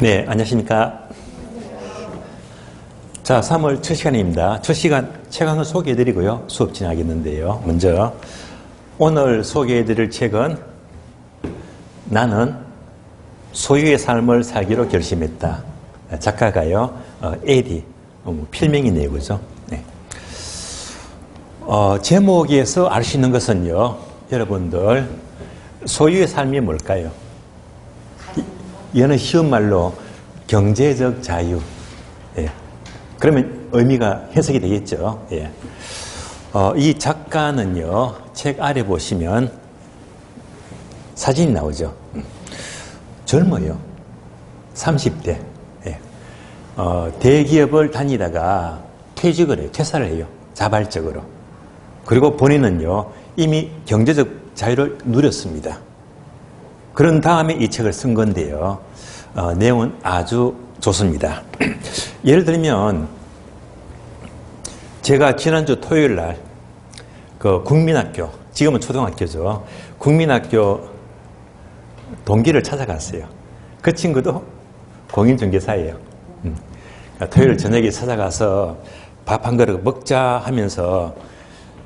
네, 안녕하십니까. 자, 3월 첫 시간입니다. 첫 시간 책을 소개해드리고요. 수업 진행하겠는데요. 먼저 오늘 소개해드릴 책은 나는 소유의 삶을 살기로 결심했다. 작가가요, 에디, 필명이네요, 그죠? 네. 제목에서 알 수 있는 것은요, 여러분들, 소유의 삶이 뭘까요? 이거는 쉬운 말로 경제적 자유. 예. 그러면 의미가 해석이 되겠죠. 예. 이 작가는요, 책 아래 보시면 사진이 나오죠. 젊어요. 30대. 예. 대기업을 다니다가 퇴직을 해요. 퇴사를 해요. 자발적으로. 그리고 본인은요, 이미 경제적 자유를 누렸습니다. 그런 다음에 이 책을 쓴 건데요. 내용은 아주 좋습니다. 예를 들면 제가 지난주 토요일 날 그 국민학교, 지금은 초등학교죠. 국민학교 동기를 찾아갔어요. 그 친구도 공인중개사예요. 토요일 저녁에 찾아가서 밥 한 그릇 먹자 하면서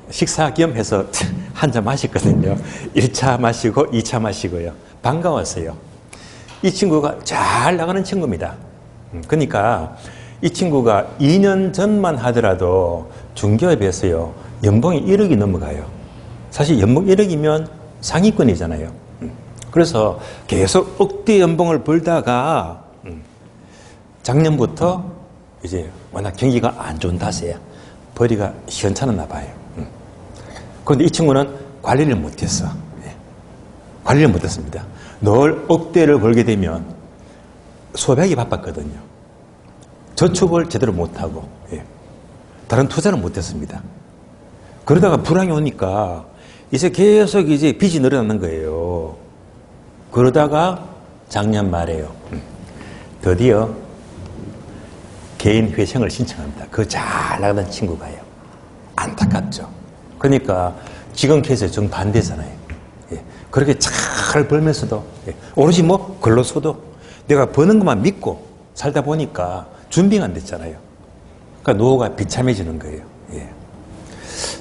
식사 겸 해서 한 잔 마셨거든요. 1차 마시고 2차 마시고요. 반가웠어요. 이 친구가 잘 나가는 친구입니다. 그러니까 이 친구가 2년 전만 하더라도 중기업에서요, 연봉이 1억이 넘어가요. 사실 연봉 1억이면 상위권이잖아요. 그래서 계속 억대 연봉을 벌다가 작년부터 이제 워낙 경기가 안 좋은 탓에 벌이가 시원찮았나 봐요. 그런데 이 친구는 관리를 못했어. 관리를 못했습니다. 늘 억대를 벌게 되면 소비하기 바빴거든요. 저축을 제대로 못하고, 다른 투자는 못했습니다. 그러다가 불황이 오니까 이제 계속 이제 빚이 늘어나는 거예요. 그러다가 작년 말에요, 드디어 개인 회생을 신청합니다. 그 잘 나가던 친구가요. 안타깝죠. 그러니까 지금 케이스에 정반대잖아요. 그렇게 잘 벌면서도, 오로지 뭐 걸로서도 내가 버는 것만 믿고 살다 보니까 준비가 안 됐잖아요. 그러니까 노후가 비참해지는 거예요.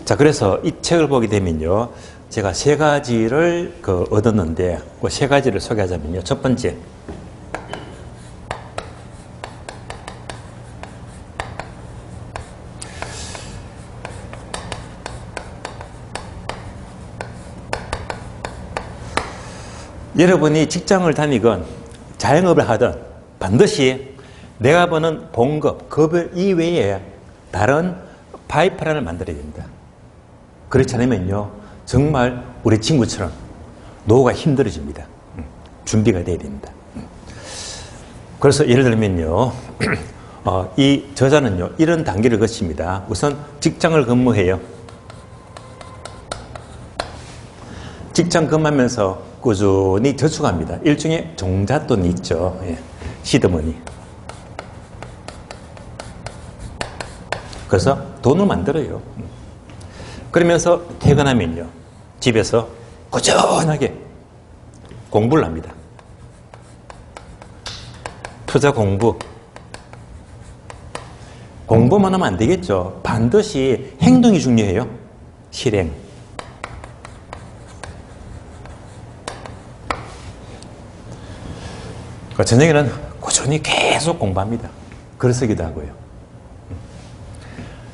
자, 그래서 이 책을 보게 되면요, 제가 세 가지를 얻었는데, 그 세 가지를 소개하자면요. 첫 번째, 여러분이 직장을 다니건 자영업을 하든 반드시 내가 버는 본급, 급여 이외에 다른 파이프라인을 만들어야 됩니다. 그렇지 않으면요, 정말 우리 친구처럼 노후가 힘들어집니다. 준비가 돼야 됩니다. 그래서 예를 들면요, 이 저자는요, 이런 단계를 거칩니다. 우선 직장을 근무해요. 직장 근무하면서 꾸준히 저축합니다. 일종의 종잣돈이 있죠. 시드머니. 그래서 돈을 만들어요. 그러면서 퇴근하면요, 집에서 꾸준하게 공부를 합니다. 투자 공부. 공부만 하면 안 되겠죠. 반드시 행동이 중요해요. 실행. 저녁에는 꾸준히 계속 공부합니다. 글 쓰기도 하고요.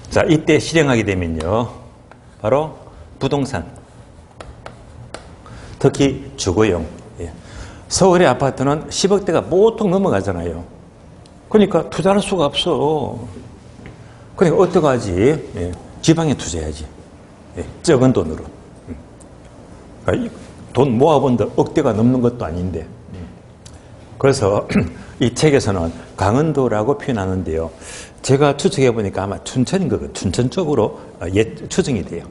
자, 이때 실행하게 되면요, 바로 부동산, 특히 주거용. 서울의 아파트는 10억대가 보통 넘어가잖아요. 그러니까 투자할 수가 없어. 그러니까 어떡하지? 지방에 투자해야지. 적은 돈으로. 그러니까 돈 모아본다 억대가 넘는 것도 아닌데. 그래서 이 책에서는 강원도라고 표현하는데요. 제가 추측해 보니까 아마 춘천인 거거든요. 춘천 쪽으로 추정이 돼요.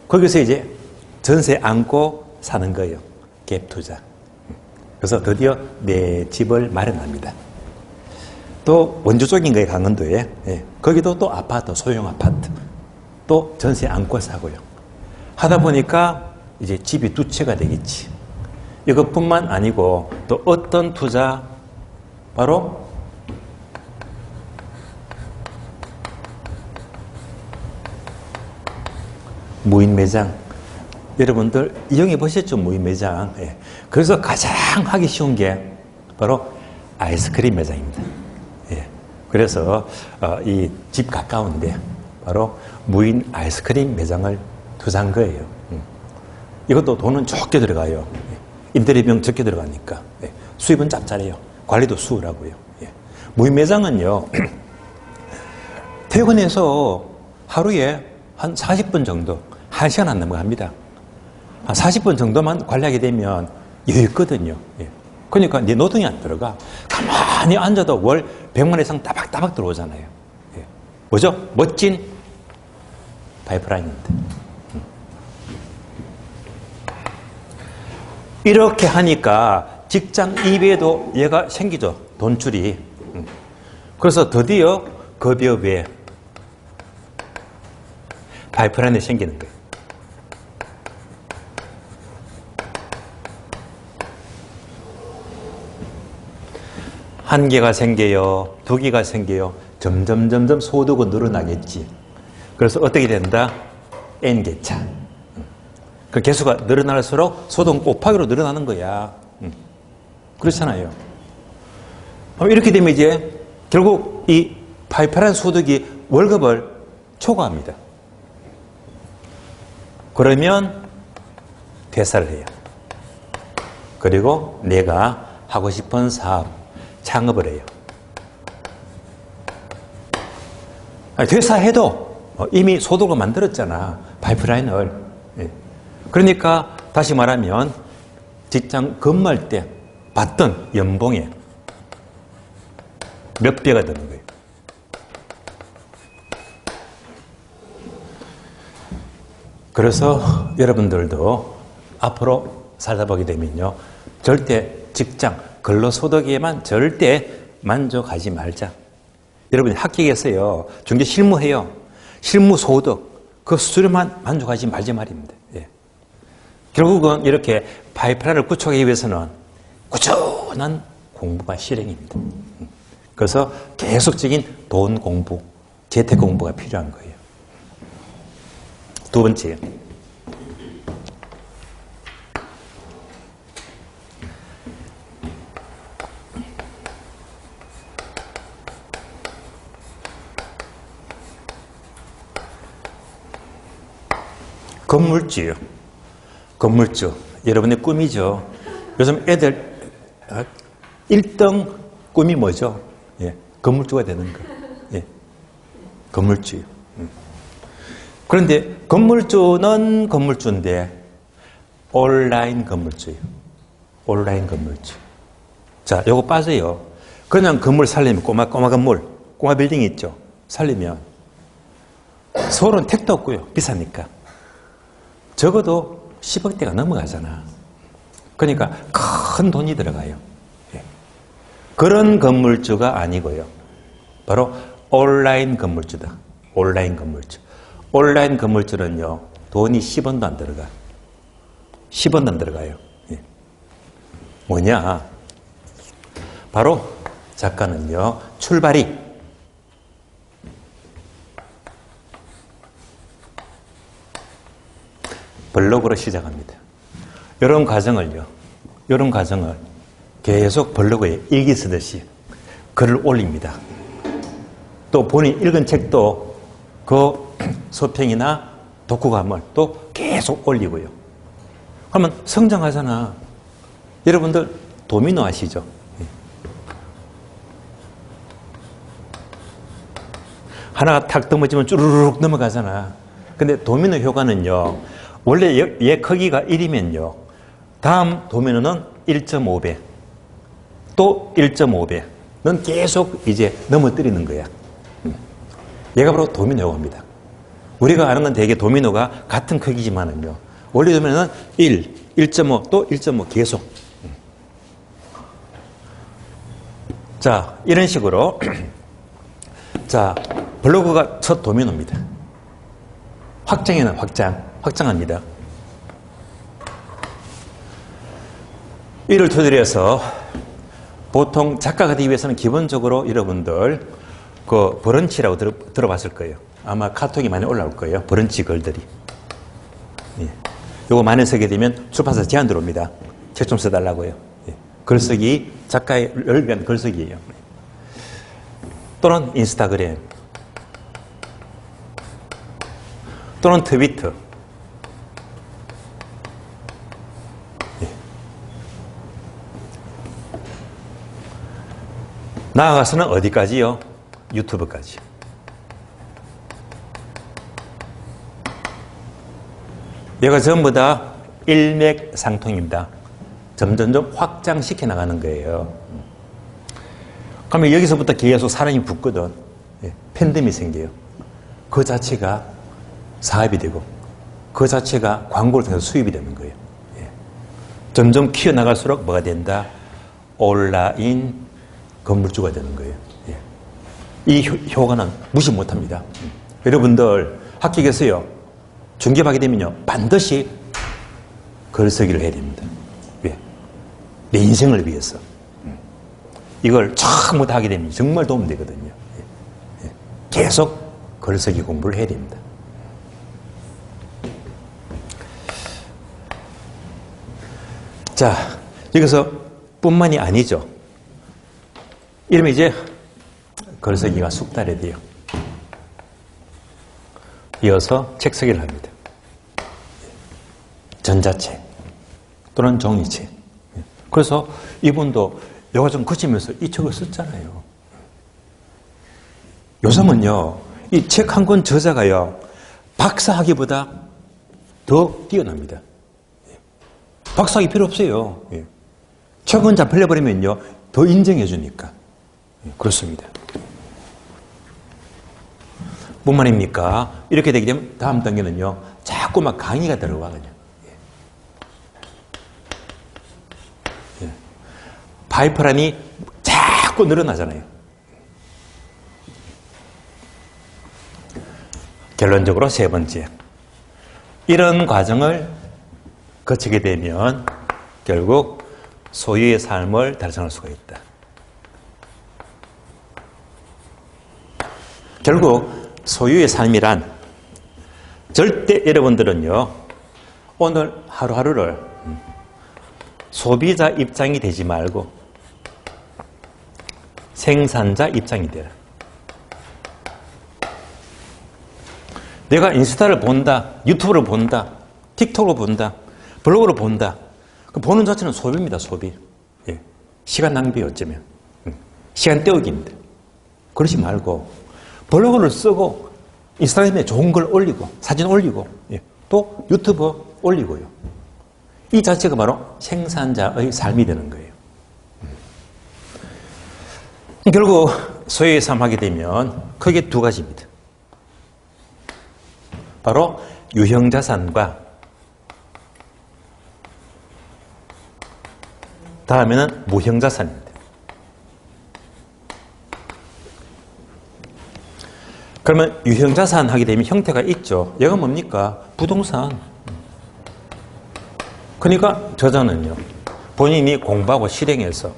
거기서 이제 전세 안고 사는 거예요. 갭 투자. 그래서 드디어 내 집을 마련합니다. 또 원주 쪽인 거예요, 강원도에. 거기도 또 아파트, 소형 아파트. 또 전세 안고 사고요. 하다 보니까 이제 집이 두 채가 되겠지. 이것뿐만 아니고 또 어떤 투자 바로 무인 매장. 여러분들 이용해 보셨죠? 무인 매장. 예. 그래서 가장 하기 쉬운 게 바로 아이스크림 매장입니다. 예. 그래서 이 집 가까운데 바로 무인 아이스크림 매장을 투자한 거예요. 이것도 돈은 적게 들어가요. 예. 임대료 비용 적게 들어가니까. 예. 수입은 짭짤해요. 관리도 수월하고요. 예. 무인 매장은요, 퇴근해서 하루에 한 40분 정도, 1시간 안 넘어갑니다. 한 40분 정도만 관리하게 되면 여유 있거든요. 예. 그러니까 네 노동이 안 들어가. 가만히 앉아도 월 100만 원 이상 따박따박 들어오잖아요. 예. 뭐죠? 멋진 파이프라인인데. 이렇게 하니까 직장 이외에도 얘가 생기죠. 돈줄이. 그래서 드디어 급여에 파이프라인이 생기는 거예요. 한 개가 생겨요. 두 개가 생겨요. 점점 소득은 늘어나겠지. 그래서 어떻게 된다? N개차. 그 개수가 늘어날수록 소득은 곱하기로 늘어나는 거야. 그렇잖아요. 이렇게 되면 이제 결국 이 파이프라인 소득이 월급을 초과합니다. 그러면 퇴사를 해요. 그리고 내가 하고 싶은 사업, 창업을 해요. 퇴사해도 이미 소득을 만들었잖아. 파이프라인을. 그러니까 다시 말하면 직장 근무할 때 받던 연봉에 몇 배가 되는 거예요. 그래서 여러분들도 앞으로 살다 보게 되면요, 절대 직장, 근로소득에만 절대 만족하지 말자. 여러분이 합격했어요. 중개 실무해요. 실무소득, 그 수준에만 만족하지 말자 말입니다. 예. 결국은 이렇게 파이프라인을 구축하기 위해서는 꾸준한 공부가 실행입니다. 그래서 계속적인 돈 공부, 재택 공부가 필요한 거예요. 두 번째, 건물주요. 건물주. 여러분의 꿈이죠. 요즘 애들 1등 꿈이 뭐죠? 예, 건물주가 되는 거. 예, 건물주요. 그런데 건물주는 건물주인데 온라인 건물주요. 온라인 건물주. 자, 요거 빠져요. 그냥 건물 살리면 꼬마 건물, 꼬마 빌딩 있죠. 살리면 서울은 택도 없고요. 비싸니까. 적어도 10억대가 넘어가잖아. 그러니까 큰 돈이 들어가요. 예. 그런 건물주가 아니고요. 바로 온라인 건물주다. 온라인 건물주. 온라인 건물주는요, 돈이 10원도 안 들어가. 10원도 안 들어가요. 예. 뭐냐? 바로 작가는요, 출발이 블로그로 시작합니다. 이런 과정을 계속 블로그에 일기 쓰듯이 글을 올립니다. 또 본인이 읽은 책도 그 소평이나 독후감을 또 계속 올리고요. 그러면 성장하잖아. 여러분들 도미노 아시죠? 하나가 탁 넘어지면 쭈르륵 넘어가잖아. 근데 도미노 효과는요, 원래 얘 크기가 1이면요, 다음 도미노는 1.5배, 또 1.5배는 계속 이제 넘어뜨리는 거야. 얘가 바로 도미노 효과입니다. 우리가 아는 건 대개 도미노가 같은 크기지만은요, 원래 도미노는 1, 1.5, 또 1.5 계속. 자, 이런 식으로 자, 블로그가 첫 도미노입니다. 확장에는 확장합니다. 이를 토대로 해서 보통 작가가 되기 위해서는 기본적으로 여러분들 그 브런치라고 들어봤을 거예요. 아마 카톡이 많이 올라올 거예요. 브런치 글들이. 예. 요거 많이 쓰게 되면 출판사 제안 들어옵니다. 책 좀 써달라고요. 예. 글쓰기, 작가의 위한 글쓰기예요. 또는 인스타그램, 또는 트위터. 예. 나아가서는 어디까지요? 유튜브까지. 얘가 전부 다 일맥상통입니다. 점점점 확장시켜 나가는 거예요. 그러면 여기서부터 계속 사람이 붙거든. 예, 팬덤이 생겨요. 그 자체가 사업이 되고 그 자체가 광고를 통해서 수입이 되는 거예요. 예. 점점 키워나갈수록 뭐가 된다? 온라인 건물주가 되는 거예요. 예. 이 효과는 무시 못합니다. 여러분들 합격해서요. 중개하게 되면요. 반드시 글쓰기를 해야 됩니다. 왜? 내 인생을 위해서. 이걸 처음부터 하게 되면 정말 도움 되거든요. 계속 글쓰기 공부를 해야 됩니다. 자, 여기서 뿐만이 아니죠. 이러면 이제 글쓰기가 숙달이 돼요. 이어서 책 쓰기를 합니다. 전자책 또는 종이책. 그래서 이분도 요가 좀 거치면서 이 책을 썼잖아요. 요즘은요, 이 책 한 권 저자가요, 박사학위보다 더 뛰어납니다. 박사학위 필요 없어요. 책 한 권 잡혀버리면요, 더 인정해 주니까. 그렇습니다. 뭔 말입니까? 이렇게 되게 되면 다음 단계는요, 자꾸 막 강의가 들어와, 그냥. 파이프라인이 자꾸 늘어나잖아요. 결론적으로 세 번째. 이런 과정을 거치게 되면 결국 소유의 삶을 달성할 수가 있다. 결국 소유의 삶이란 절대 여러분들은요, 오늘 하루하루를 소비자 입장이 되지 말고 생산자 입장이 되라. 내가 인스타를 본다, 유튜브를 본다, 틱톡을 본다, 블로그를 본다. 그 보는 자체는 소비입니다, 소비. 예. 시간 낭비 어쩌면. 시간 때우기입니다. 그러지 말고 블로그를 쓰고 인스타그램에 좋은 걸 올리고 사진 올리고 예. 또 유튜브 올리고요. 이 자체가 바로 생산자의 삶이 되는 거예요. 결국 소유의 삶 하게 되면 크게 두 가지입니다. 바로 유형자산과 다음에는 무형자산입니다. 그러면 유형자산 하게 되면 형태가 있죠. 얘가 뭡니까? 부동산. 그러니까 저자는요, 본인이 공부하고 실행해서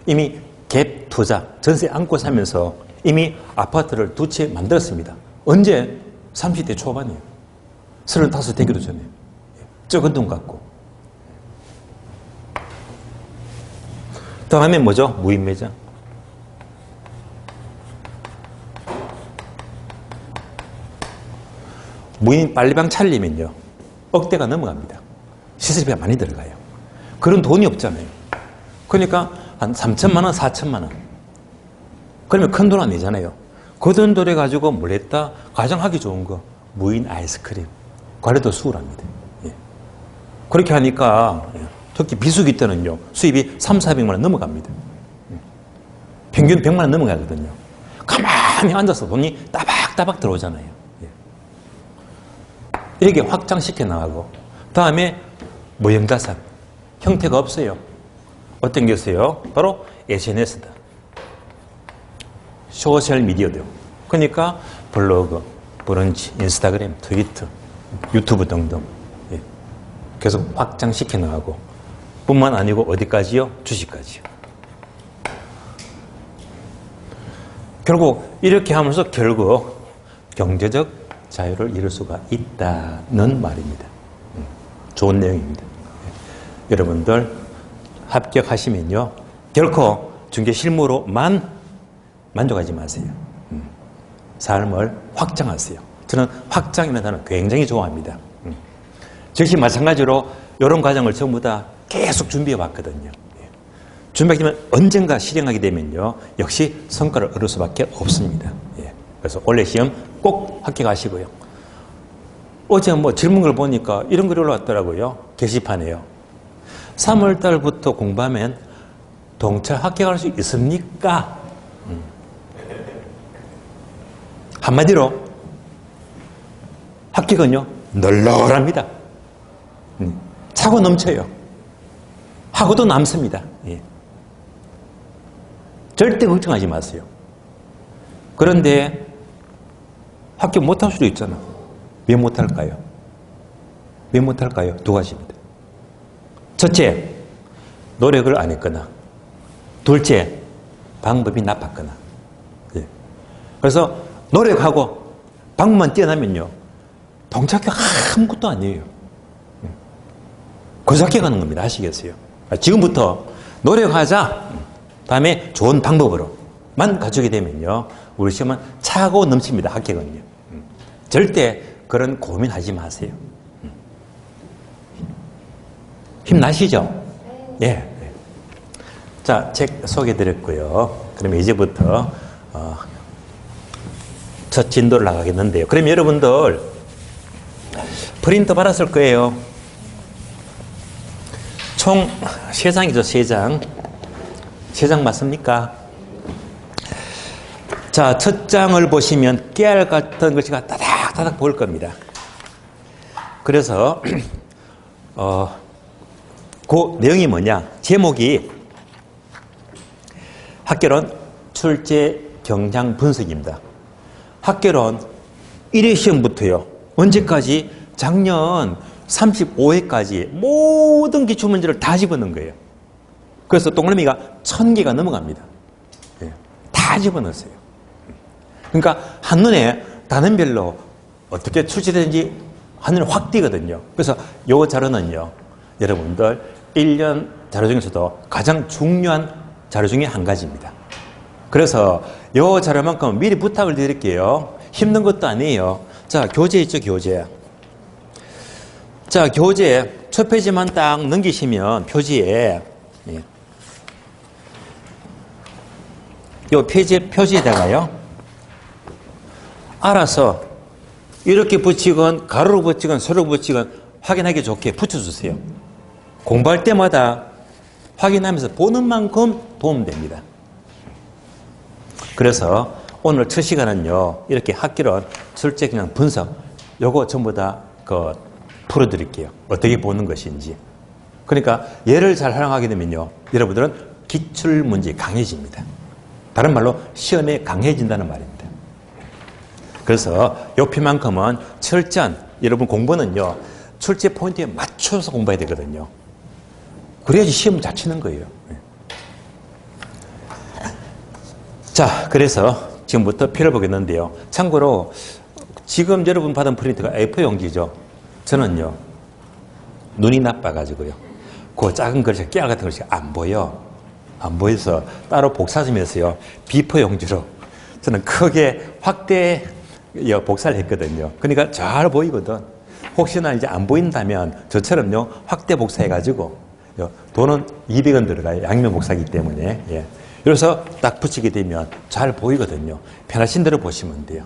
이미 갭 투자, 전세 안고 살면서 이미 아파트를 두 채 만들었습니다. 언제? 30대 초반이에요. 35 되기도 전에. 적은 돈 갖고. 다음에 뭐죠? 무인매장. 무인 빨리방 차리면요, 억대가 넘어갑니다. 시설비가 많이 들어가요. 그런 돈이 없잖아요. 그러니까 한 3천만 원, 4천만 원. 그러면 큰 돈 아니잖아요. 그 돈 들여가지고 뭘 했다? 가장 하기 좋은 거, 무인 아이스크림. 관리도 수월합니다. 예. 그렇게 하니까, 특히 비수기 때는요, 수입이 3, 400만 원 넘어갑니다. 평균 100만 원 넘어가거든요. 가만히 앉아서 돈이 따박따박 들어오잖아요. 예. 이렇게 확장시켜 나가고, 다음에 무형자산. 형태가 없어요. 어떤 게 있어요? 바로 SNS다. 소셜미디어도. 그러니까 블로그, 브런치, 인스타그램, 트위터, 유튜브 등등. 예. 계속 확장시켜 나가고 뿐만 아니고 어디까지요? 주식까지요. 결국 이렇게 하면서 결국 경제적 자유를 이룰 수가 있다는 말입니다. 좋은 내용입니다. 여러분들 합격하시면요, 결코 중개 실무로만 만족하지 마세요. 삶을 확장하세요. 저는 확장이라는 단어 굉장히 좋아합니다. 저 역시 마찬가지로 이런 과정을 전부 다 계속 준비해 왔거든요. 준비하게 되면 언젠가 실행하게 되면요, 역시 성과를 얻을 수밖에 없습니다. 그래서 올해 시험 꼭 합격하시고요. 어제 뭐 질문을 보니까 이런 글이 올라왔더라고요. 게시판에요. 3월 달부터 공부하면 동차 합격할 수 있습니까? 한마디로 합격은요, 널널합니다. 차고 넘쳐요. 하고도 남습니다. 절대 걱정하지 마세요. 그런데 합격 못할 수도 있잖아. 왜 못할까요? 왜 못할까요? 두 가지입니다. 첫째, 노력을 안 했거나, 둘째, 방법이 나빴거나. 그래서 노력하고 방법만 뛰어나면요, 동차격 아무것도 아니에요. 고작해가는 겁니다. 아시겠어요? 지금부터 노력하자. 다음에 좋은 방법으로만 가지게 되면요, 우리 시험은 차고 넘칩니다. 합격은요. 절대 그런 고민하지 마세요. 힘나시죠? 네. 자, 책 소개해드렸고요. 그러면 이제부터 첫 진도를 나가겠는데요. 그럼 여러분들 프린터 받았을 거예요. 총 3장이죠. 3장. 3장 맞습니까? 자, 첫 장을 보시면 깨알 같은 글씨가 따닥따닥 보일 겁니다. 그래서 그 내용이 뭐냐? 제목이 학개론 출제 경향 분석입니다. 학개론 1회 시험부터요, 언제까지? 작년 35회까지 모든 기출문제를 다 집어넣은 거예요. 그래서 동그라미가 1000개가 넘어갑니다. 다 집어넣었어요. 그러니까 한눈에 단원별로 어떻게 출제되는지 한눈에 확 띄거든요. 그래서 이 자료는요, 여러분들 1년 자료 중에서도 가장 중요한 자료 중에 한 가지입니다. 그래서 이 자료만큼 미리 부탁을 드릴게요. 힘든 것도 아니에요. 자, 교재 있죠, 교재. 자, 교재 첫 페이지만 딱 넘기시면 표지에, 이 표지에다가요, 알아서 이렇게 붙이건 가로로 붙이건 세로로 붙이건 확인하기 좋게 붙여주세요. 공부할 때마다 확인하면서 보는 만큼 도움됩니다. 그래서 오늘 첫 시간은요, 이렇게 학기론 출제 경향 분석, 요거 전부 다 풀어드릴게요. 어떻게 보는 것인지. 그러니까 얘를 잘 활용하게 되면요, 여러분들은 기출문제 강해집니다. 다른 말로 시험에 강해진다는 말입니다. 그래서 요 표만큼은 철저한 여러분 공부는요, 출제 포인트에 맞춰서 공부해야 되거든요. 그래야지 시험을 잘 치는 거예요. 자, 그래서 지금부터 표를 보겠는데요. 참고로 지금 여러분 받은 프린트가 A4 용지죠. 저는요, 눈이 나빠가지고요, 그 작은 글씨, 깨알 같은 글씨가 안 보여. 안 보여서 따로 복사점에서요, B4 용지로 저는 크게 확대 복사를 했거든요. 그러니까 잘 보이거든. 혹시나 이제 안 보인다면 저처럼요, 확대 복사해가지고, 돈은 200원 들어가요. 양면 복사기 때문에. 그래서 딱 붙이게 되면 잘 보이거든요. 편하신 대로 보시면 돼요.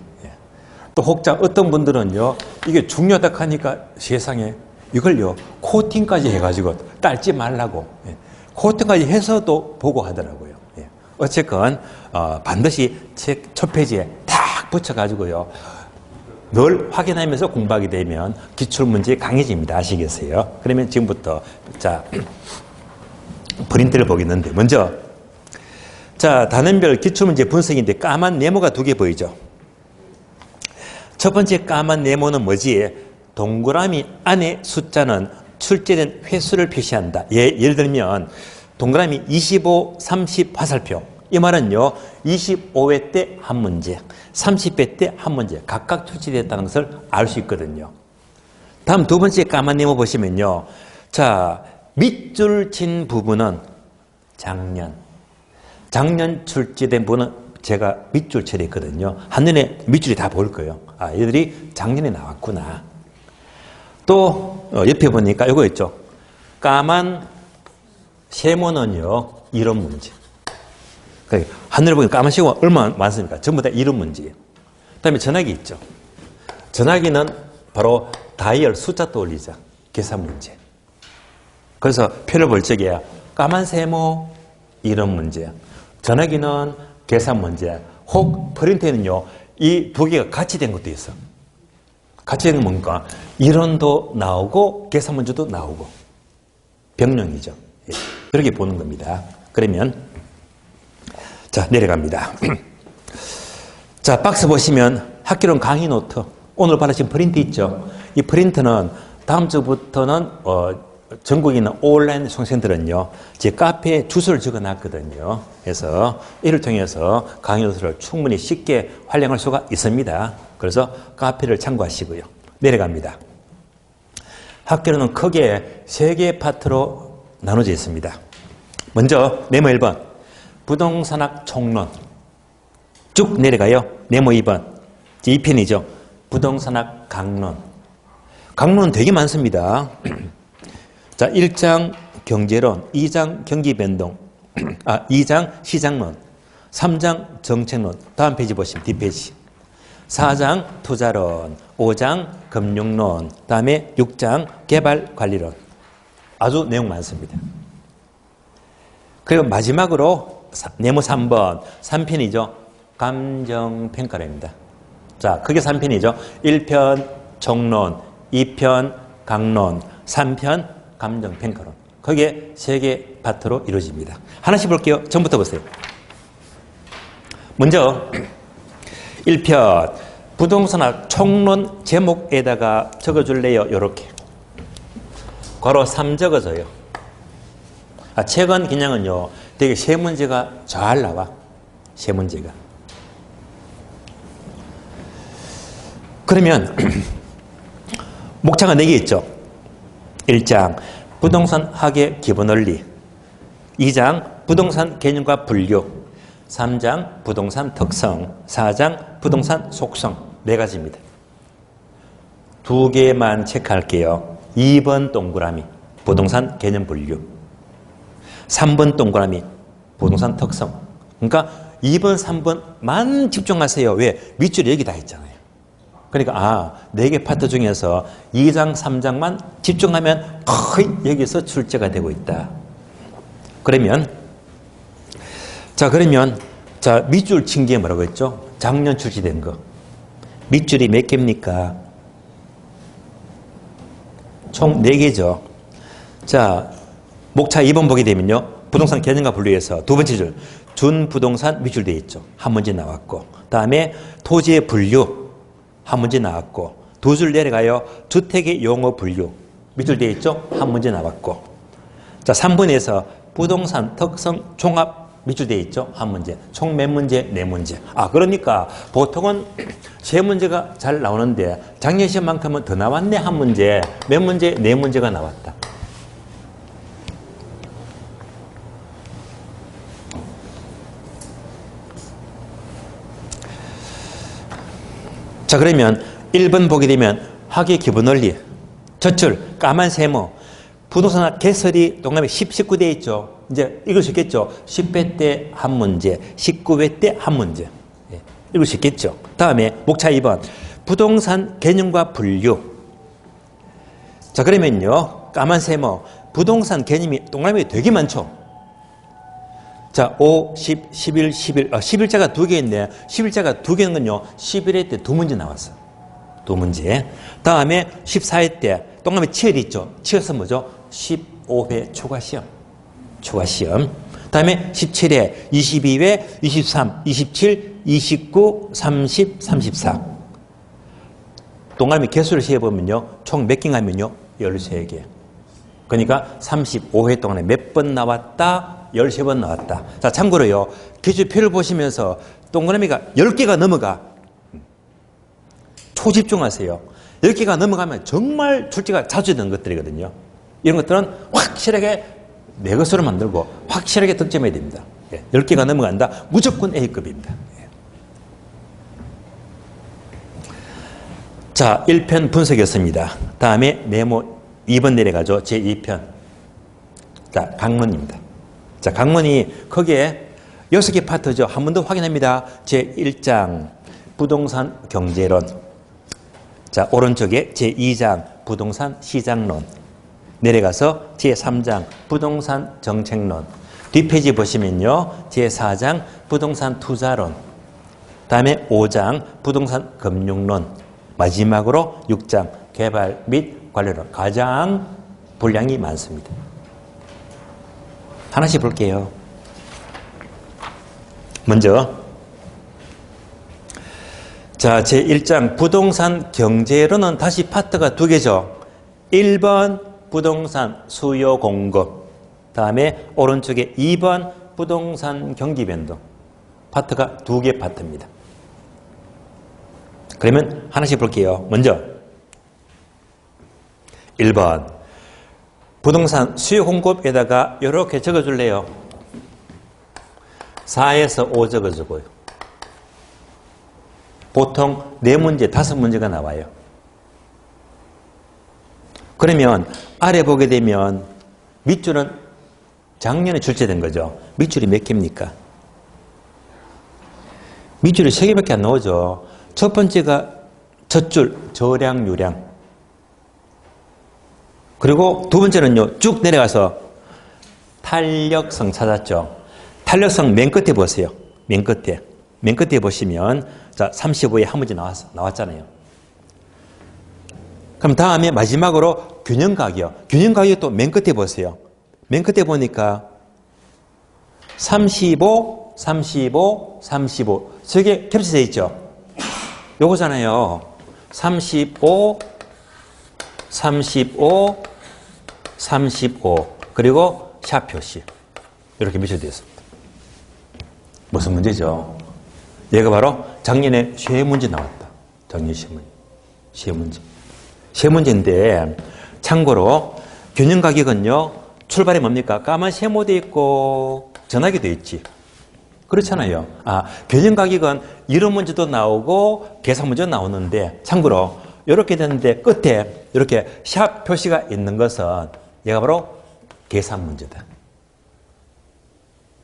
또 혹자 어떤 분들은요, 이게 중요하다 하니까 세상에 이걸요, 코팅까지 해가지고 딸지 말라고. 코팅까지 해서도 보고 하더라고요. 어쨌건 반드시 책 첫 페이지에 딱 붙여가지고요, 늘 확인하면서 공부하게 되면 기출문제 강해집니다. 아시겠어요? 그러면 지금부터 자, 프린트를 보겠는데, 먼저 자, 단원별 기출문제 분석인데 까만 네모가 2개 보이죠? 첫 번째 까만 네모는 뭐지? 동그라미 안에 숫자는 출제된 횟수를 표시한다. 예를 들면 동그라미 25, 30 화살표, 이 말은요, 25회 때 한 문제, 30회 때 한 문제 각각 출제됐다는 것을 알 수 있거든요. 다음 두 번째 까만 네모 보시면요. 자, 밑줄 친 부분은 작년 출제된 부분은 제가 밑줄 처리했거든요. 한눈에 밑줄이 다 보일 거예요. 아, 얘들이 작년에 나왔구나. 또 옆에 보니까 이거 있죠. 까만 세모는요, 이런 문제. 하늘에 보니까 까만 세모가 얼마나 많습니까? 전부 다 이런 문제예요. 그 다음에 전화기 있죠. 전화기는 바로 다이얼 숫자 떠올리자. 계산 문제. 그래서 표를 볼 적에 까만 세모 이런 문제. 전화기는 계산 문제. 혹 프린터에는요, 이 두 개가 같이 된 것도 있어. 같이 된 건 뭔가 이론도 나오고 계산 문제도 나오고 병령이죠. 예, 그렇게 보는 겁니다. 그러면 자, 내려갑니다. 자, 박스 보시면 학교론 강의 노트. 오늘 받으신 프린트 있죠. 이 프린트는 다음 주부터는 전국에 있는 온라인 수강생들은요, 제 카페에 주소를 적어놨거든요. 그래서 이를 통해서 강의 노트를 충분히 쉽게 활용할 수가 있습니다. 그래서 카페를 참고하시고요. 내려갑니다. 학교는 크게 3개의 파트로 나눠져 있습니다. 먼저 네모 1번 부동산학 총론 쭉 내려가요. 네모 2번 2편이죠. 부동산학 강론. 강론은 되게 많습니다. 자, 1장 경제론, 2장 경기변동, 2장 시장론, 3장 정책론. 다음 페이지 보시면 뒷페이지. 4장 투자론, 5장 금융론, 다음에 6장 개발관리론. 아주 내용 많습니다. 그리고 마지막으로 네모 3번, 3편이죠. 감정평가론입니다. 자, 그게 3편이죠. 1편 총론, 2편 강론, 3편 감정평가론. 거기에 3개 파트로 이루어집니다. 하나씩 볼게요. 전부터 보세요. 먼저 1편 부동산학 총론 제목에다가 적어줄래요? 이렇게 괄호 3 적어줘요. 책은 그냥은요, 되게 세 문제가 잘 나와. 세 문제가. 그러면 목차가 4개 있죠. 1장 부동산 학의 기본 원리, 2장 부동산 개념과 분류, 3장 부동산 특성, 4장 부동산 속성. 4가지입니다. 2개만 체크할게요. 2번 동그라미 부동산 개념 분류, 3번 동그라미 부동산 특성. 그러니까 2번, 3번만 집중하세요. 왜? 밑줄이 여기 다 있잖아요. 그러니까 4개 파트 중에서 2장, 3장만 집중하면 거의 여기서 출제가 되고 있다. 그러면 밑줄 친 게 뭐라고 했죠? 작년 출시된 거. 밑줄이 몇 개입니까? 총 4개죠. 자, 목차 2번 보게 되면요. 부동산 개념과 분류에서 두 번째 줄, 준부동산 밑줄 되어 있죠. 한 문제 나왔고. 다음에 토지의 분류. 한 문제 나왔고. 2줄 내려가요. 주택의 용어 분류. 밑줄 되어 있죠. 한 문제 나왔고. 자, 3번에서 부동산 특성 종합 밑줄 되어 있죠. 한 문제. 총 몇 문제? 4문제. 그러니까 보통은 3문제가 잘 나오는데 작년 시험만큼은 더 나왔네. 한 문제. 몇 문제? 4문제가 나왔다. 자, 그러면 1번 보게 되면 학의 기본 원리. 젖줄, 까만 세모. 부동산 개설이 동그라미 19대 있죠. 이제 읽을 수 있겠죠. 10회 때 한 문제, 19회 때 한 문제. 읽을 수 있겠죠. 다음에 목차 2번. 부동산 개념과 분류. 자, 그러면요. 까만 세모. 부동산 개념이 동그라미 되게 많죠. 자, 5, 10, 11, 11. 11자가 2개 있네. 11자가 2개는 건요. 11회 때 2문제 나왔어. 2문제. 다음에 14회 때 동그라미 치열이 있죠. 치열은 뭐죠? 15회 초과시험. 초과시험. 다음에 17회, 22회, 23, 27, 29, 30, 34. 동그라미 개수를 세어보면요. 총 몇 개가 하면요? 13개. 그러니까 35회 동안에 몇 번 나왔다? 13번 나왔다. 자, 참고로요. 기출표를 보시면서 동그라미가 10개가 넘어가. 초집중하세요. 10개가 넘어가면 정말 출제가 자주 되는 것들이거든요. 이런 것들은 확실하게 내 것으로 만들고 확실하게 득점해야 됩니다. 10개가 넘어간다. 무조건 A급입니다. 자, 1편 분석이었습니다. 다음에 메모 2번 내려가죠. 제2편. 자, 강문입니다. 자, 강문이 거기에 6개 파트죠. 한 번 더 확인합니다. 제1장 부동산 경제론. 자, 오른쪽에 제2장 부동산 시장론. 내려가서 제3장 부동산 정책론. 뒷페이지 보시면요. 제4장 부동산 투자론. 다음에 5장 부동산 금융론. 마지막으로 6장 개발 및 관리론. 가장 분량이 많습니다. 하나씩 볼게요. 먼저 자, 제1장 부동산 경제론은 다시 파트가 2개죠. 1번 부동산 수요 공급, 다음에 오른쪽에 2번 부동산 경기 변동. 파트가 2개 파트입니다. 그러면 하나씩 볼게요. 먼저 1번 부동산 수요 공급에다가 이렇게 적어줄래요. 4에서 5 적어주고요. 보통 4문제, 5문제가 나와요. 그러면 아래 보게 되면 밑줄은 작년에 출제된 거죠. 밑줄이 몇 개입니까? 밑줄이 3개밖에 안 나오죠. 첫 번째가 첫 줄, 저량, 유량. 그리고 두 번째는요, 쭉 내려가서 탄력성 찾았죠. 탄력성 맨 끝에 보세요. 맨 끝에. 맨 끝에 보시면, 자, 35에 한 문제 나왔잖아요. 그럼 다음에 마지막으로 균형 가격. 균형 가격 또 맨 끝에 보세요. 맨 끝에 보니까 35, 35, 35. 저게 겹쳐져 있죠? 요거잖아요. 35, 35, 35. 그리고 샵 표시. 이렇게 미쳐져 있습니다. 무슨 문제죠? 얘가 바로 작년에 시험 문제 나왔다. 작년 시험 문제. 시험 문제인데 참고로 균형 가격은요. 출발이 뭡니까? 까만 세모도 있고 전화기도 있지. 그렇잖아요. 균형 가격은 이런 문제도 나오고 계산 문제도 나오는데 참고로 이렇게 되는데 끝에 이렇게 샵 표시가 있는 것은 얘가 바로 계산 문제다.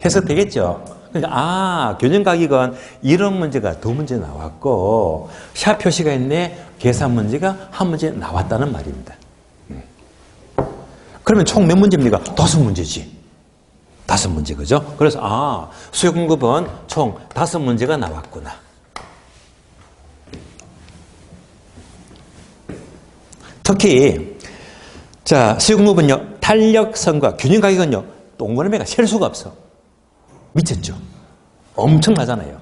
해석되겠죠? 그러니까 균형 가격은 이런 문제가 2문제 나왔고 샵 표시가 있네. 계산 문제가 한 문제 나왔다는 말입니다. 그러면 총 몇 문제입니까? 5문제지. 5문제, 그죠? 그래서 수요 공급은 총 5문제가 나왔구나. 특히 자, 수요 공급은요. 탄력성과 균형 가격은요. 동그라미가 셀 수가 없어. 미쳤죠? 엄청나잖아요.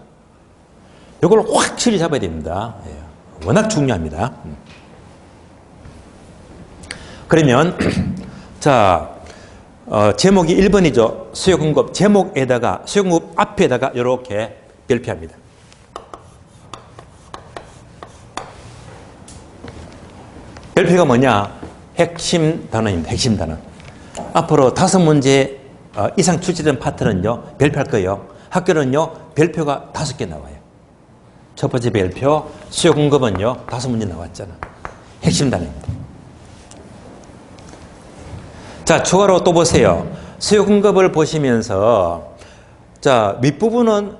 이걸 확실히 잡아야 됩니다. 워낙 중요합니다. 그러면 자, 제목이 1번이죠. 수요 공급 제목에다가 수요 공급 앞에다가 이렇게 별표합니다. 별표가 뭐냐? 핵심 단어입니다. 핵심 단어. 앞으로 5문제 이상 출제된 파트는요. 별표할 거예요. 학교는요. 별표가 5개 나와요. 첫 번째 별표 수요 공급은요. 5문제 나왔잖아. 핵심 단어입니다. 자, 추가로 또 보세요. 수요 공급을 보시면서 자, 밑부분은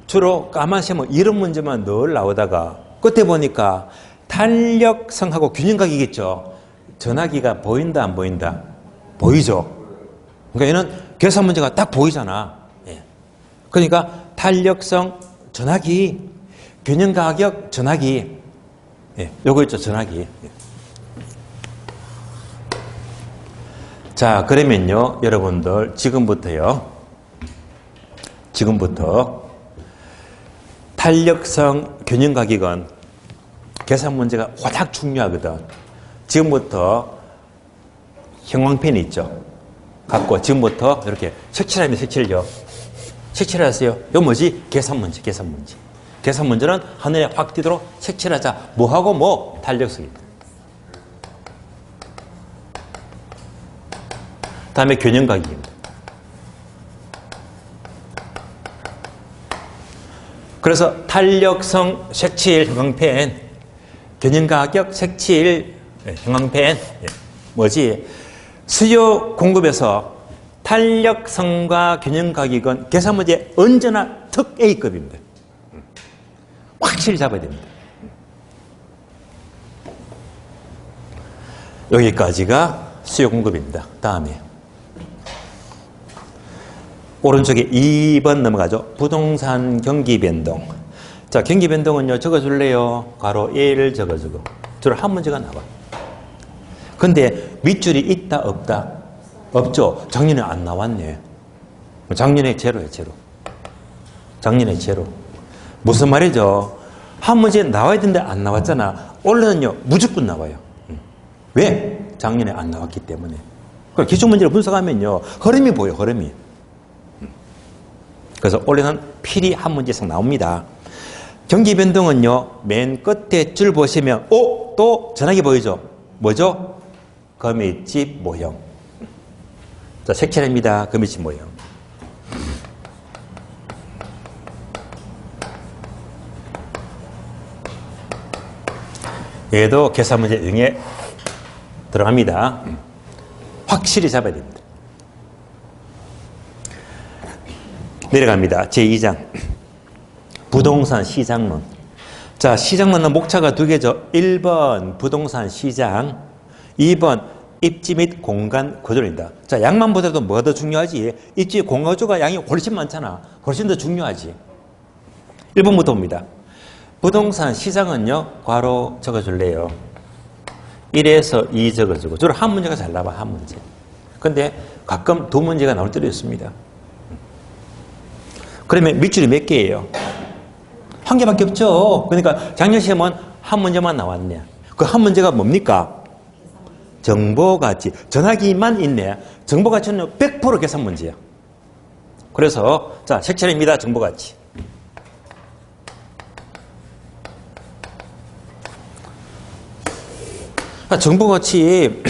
주로 까만 세모 이런 문제만 늘 나오다가 끝에 보니까 탄력성하고 균형 가격이겠죠. 전화기가 보인다 안 보인다? 보이죠. 그러니까 얘는 계산 문제가 딱 보이잖아. 그러니까 탄력성 전화기, 균형 가격 전화기. 요거 있죠, 전화기. 자, 그러면요, 여러분들 지금부터 탄력성 균형 가격은 계산 문제가 워낙 중요하거든. 지금부터 형광펜이 있죠. 갖고 지금부터 이렇게 색칠하면 색칠요. 색칠하세요. 이거 뭐지? 계산 문제, 계산 문제. 계산 문제는 하늘에 확 띄도록 색칠하자. 뭐하고 뭐? 탄력성입니다. 다음에 균형각입니다. 그래서 탄력성 색칠 형광펜, 균형가격 색칠 형광펜, 뭐지? 수요 공급에서 탄력성과 균형가격은 계산 문제 언제나 특 A급입니다. 확실히 잡아야 됩니다. 여기까지가 수요 공급입니다. 다음에 오른쪽에 2번 넘어가죠. 부동산 경기 변동. 자, 경기 변동은요, 적어줄래요? 괄호 1 적어주고. 주로 한 문제가 나와. 근데 밑줄이 있다, 없다? 없죠. 작년에 안 나왔네. 작년에 제로예요, 제로. 작년에 제로. 무슨 말이죠? 한 문제 나와야 되는데 안 나왔잖아. 올해는요, 무조건 나와요. 왜? 작년에 안 나왔기 때문에. 기출문제를 분석하면요, 흐름이 보여요, 흐름이. 그래서 올해는 필히 한 문제 이상 나옵니다. 경기 변동은요, 맨 끝에 줄 보시면, 또 전화기 보이죠? 뭐죠? 거미집 모형. 자, 색칠입니다. 거미집 모형. 얘도 계산 문제 중에 들어갑니다. 확실히 잡아야 됩니다. 내려갑니다. 제2장. 부동산 시장론. 자, 시장론은 목차가 두 개죠. 1번 부동산 시장, 2번 입지 및 공간 구조입니다. 자, 양만 보더라도 뭐가 더 중요하지? 입지 공간 구조가 양이 훨씬 많잖아. 훨씬 더 중요하지. 1번부터 봅니다. 부동산 시장은요, 괄호 적어줄래요? 1에서 2 적어주고. 주로 한 문제가 잘 나와, 한 문제. 근데 가끔 두 문제가 나올 때도 있습니다. 그러면 밑줄이 몇 개예요? 한 개밖에 없죠. 그러니까 작년 시험은 한 문제만 나왔네. 그 한 문제가 뭡니까? 정보가치. 전화기만 있네. 정보가치는 100% 계산 문제야. 그래서 자, 색칠입니다. 정보가치. 정보가치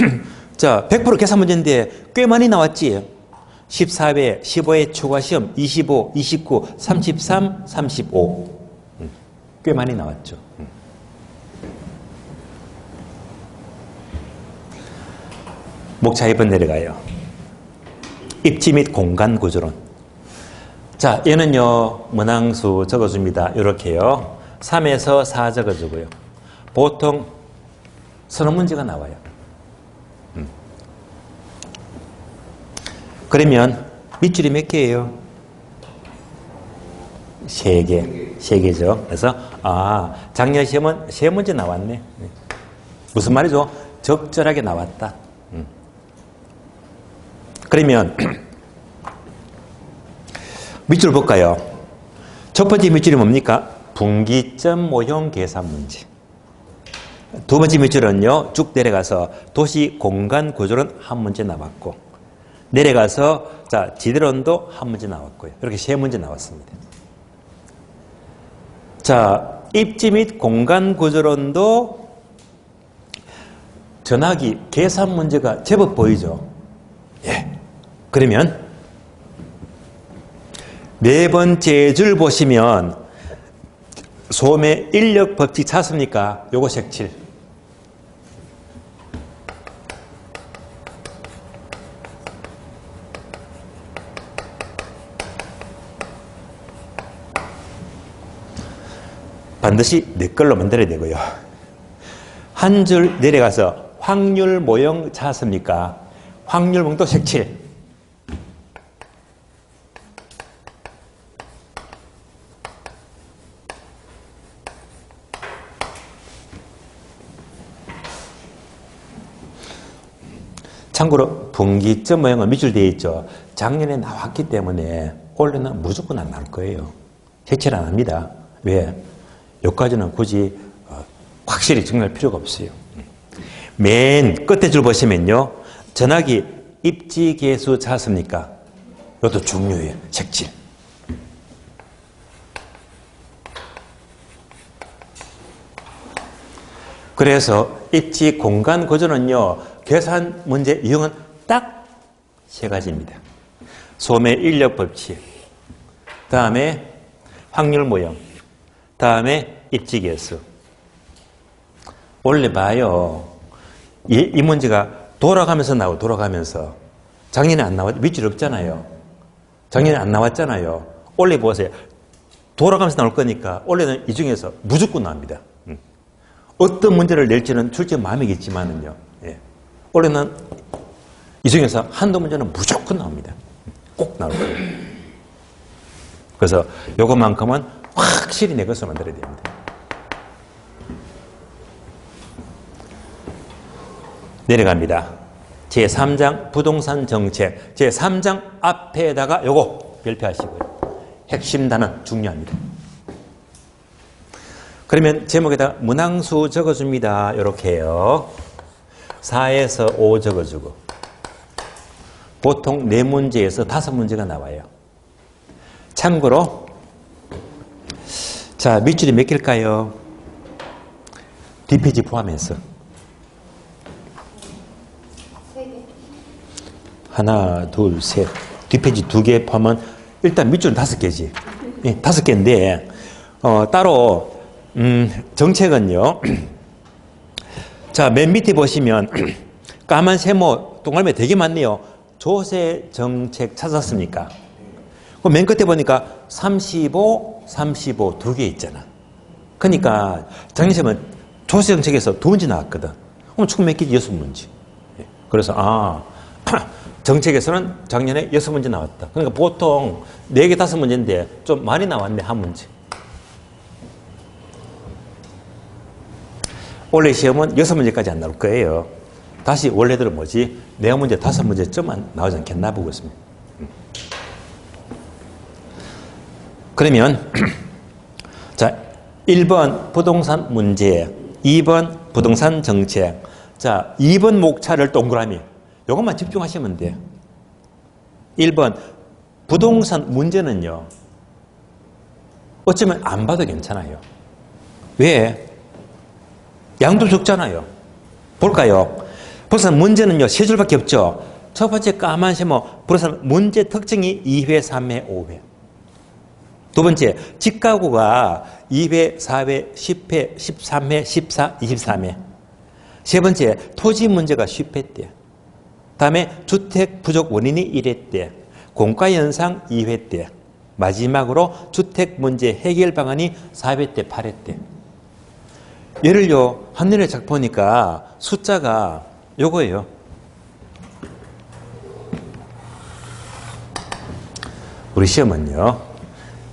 자, 100% 계산 문제인데 꽤 많이 나왔지. 14회, 15회 추가시험, 25, 29, 33, 35. 꽤 많이 나왔죠. 목차 2번 내려가요. 입지 및 공간 구조론. 자, 얘는요, 문항수 적어줍니다. 이렇게요. 3에서 4 적어주고요. 보통 서너 문제가 나와요. 그러면 밑줄이 몇 개예요? 3개. 3개죠. 그래서 작년 시험은 3문제 나왔네. 무슨 말이죠? 적절하게 나왔다. 그러면 밑줄 볼까요? 첫 번째 밑줄이 뭡니까? 분기점 모형 계산 문제. 두 번째 밑줄은요, 쭉 내려가서 도시 공간 구조론 한 문제 나왔고, 내려가서 자, 지대론도 한 문제 나왔고요. 이렇게 3문제 나왔습니다. 자, 입지 및 공간 구조론도 전화기 계산 문제가 제법 보이죠? 예. 그러면 네 번째 줄 보시면 소매 인력 법칙 찾습니까? 요거 색칠. 반드시 내 걸로 만들어야 되고요. 한 줄 내려가서 확률 모형 찾습니까? 확률 모형도 색칠. 참고로 분기점 모형은 밑줄 되어 있죠. 작년에 나왔기 때문에 올해는 무조건 안 나올 거예요. 색칠 안 합니다. 왜? 여기까지는 굳이 확실히 정리할 필요가 없어요. 맨 끝에 줄 보시면요. 전화기 입지계수 찾았습니까? 이것도 중요해요. 색칠. 그래서 입지 공간 구조는요, 계산 문제 유형은 딱 세 가지입니다. 소매 인력 법칙, 다음에 확률 모형, 다음에 입지 계수. 원래 봐요. 이 문제가 돌아가면서 나오고 돌아가면서. 작년에 안 나왔, 밑줄 없잖아요. 작년에 안 나왔잖아요. 원래 보세요. 돌아가면서 나올 거니까 원래는 이 중에서 무조건 나옵니다. 어떤 문제를 낼지는 출제 마음이겠지만은요. 예. 원래는 이 중에서 한두 문제는 무조건 나옵니다. 꼭 나올 거예요. 그래서 요것만큼은 확실히 내 것을 만들어야 됩니다. 내려갑니다. 제3장 부동산 정책. 제3장 앞에다가 요거 별표하시고요. 핵심 단원 중요합니다. 그러면 제목에다 문항수 적어줍니다. 이렇게 해요. 4에서 5 적어주고. 보통 4문제에서 5문제가 나와요. 참고로 자, 밑줄이 몇 개일까요? 뒷페이지 포함해서. 3개. 하나, 둘, 셋. 뒷페이지 2개 포함은 일단 밑줄은 5개지. 예, 5개인데 따로 정책은요. 자, 맨 밑에 보시면 까만 세모 동그라미 되게 많네요. 조세 정책 찾았습니까? 그럼 맨 끝에 보니까 35, 35 2개 있잖아. 그러니까 작년시험은 조세 정책에서 2문제 나왔거든. 그럼 총 몇 개지? 6문제. 그래서 정책에서는 작년에 6문제 나왔다. 그러니까 보통 4개, 5문제인데 좀 많이 나왔네, 한 문제. 올해 시험은 6문제까지 안 나올 거예요. 다시 원래대로 뭐지? 4문제, 5문제쯤만 나오지 않겠나 보고 있습니다. 그러면 자, 1번 부동산 문제, 2번 부동산 정책. 자, 2번 목차를 동그라미. 이것만 집중하시면 돼요. 1번 부동산 문제는요. 어쩌면 안 봐도 괜찮아요. 왜? 양도 적잖아요. 볼까요? 부동산 문제는요, 3줄밖에 없죠. 첫 번째 까만 세모, 부동산 문제 특징이 2회, 3회, 5회. 두 번째, 집가구가 2회, 4회, 10회, 13회, 14, 23회. 세 번째, 토지 문제가 10회 때. 다음에 주택 부족 원인이 1회 때. 공가 현상 2회 때. 마지막으로 주택 문제 해결 방안이 4회 때, 8회 때. 얘를요, 한눈에 작 보니까 숫자가 요거예요. 우리 시험은요,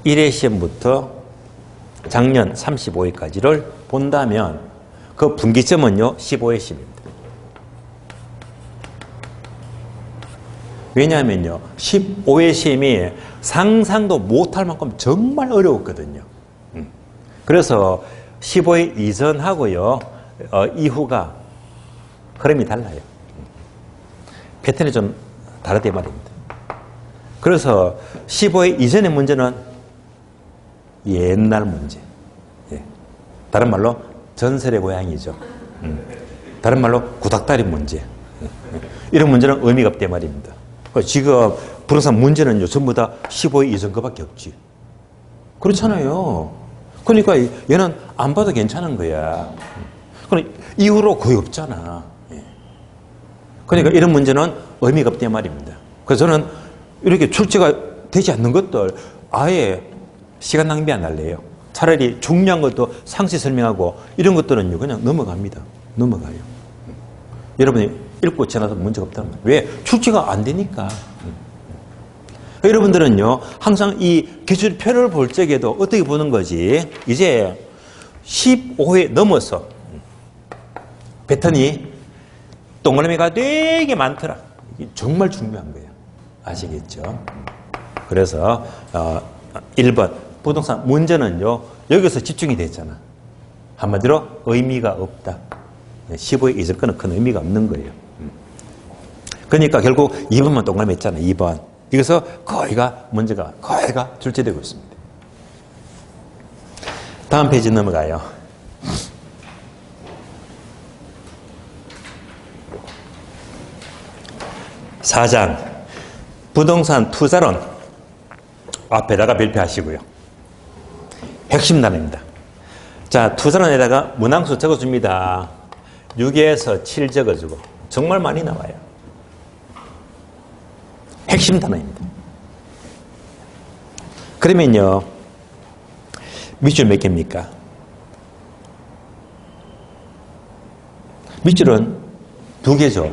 1회 시험부터 작년 35회까지를 본다면 그 분기점은요, 15회 시험입니다. 왜냐하면요, 15회 시험이 상상도 못할 만큼 정말 어려웠거든요. 그래서 15회 이전하고요, 이후가 흐름이 달라요. 패턴이 좀 다르대 말입니다. 그래서 15회 이전의 문제는 옛날 문제. 예. 다른 말로 전설의 고향이죠. 다른 말로 구닥다리 문제. 이런 문제는 의미가 없대 말입니다. 지금 부동산 문제는요, 전부 다 15회 이전 거밖에 없지. 그렇잖아요. 그러니까 얘는 안 봐도 괜찮은 거야. 그러니까 이후로 거의 없잖아. 그러니까 이런 문제는 의미가 없대 말입니다. 그래서 저는 이렇게 출제가 되지 않는 것들 아예 시간 낭비 안 할래요. 차라리 중요한 것도 상세 설명하고 이런 것들은요, 그냥 넘어갑니다. 넘어가요. 여러분이 읽고 지나도 문제가 없다는 거예요. 왜? 출제가 안 되니까. 여러분들은요, 항상 이 기출표를 볼 적에도 어떻게 보는 거지? 이제 15회 넘어서 패턴이 동그라미가 되게 많더라. 이게 정말 중요한 거예요. 아시겠죠? 그래서 1번 부동산 문제는요, 여기서 집중이 됐잖아. 한마디로 의미가 없다. 15회 이전 거는 큰 의미가 없는 거예요. 그러니까 결국 2번만 동그라미 있잖아요. 2번. 여기서 거의가 문제가 거의가 출제되고 있습니다. 다음 페이지 넘어가요. 4장 부동산 투자론 앞에다가 별표하시고요. 핵심 단어입니다. 자, 투자론에다가 문항수 적어줍니다. 6에서 7 적어주고 정말 많이 나와요. 핵심 단어입니다. 그러면요, 밑줄 몇 개입니까? 밑줄은 2개죠.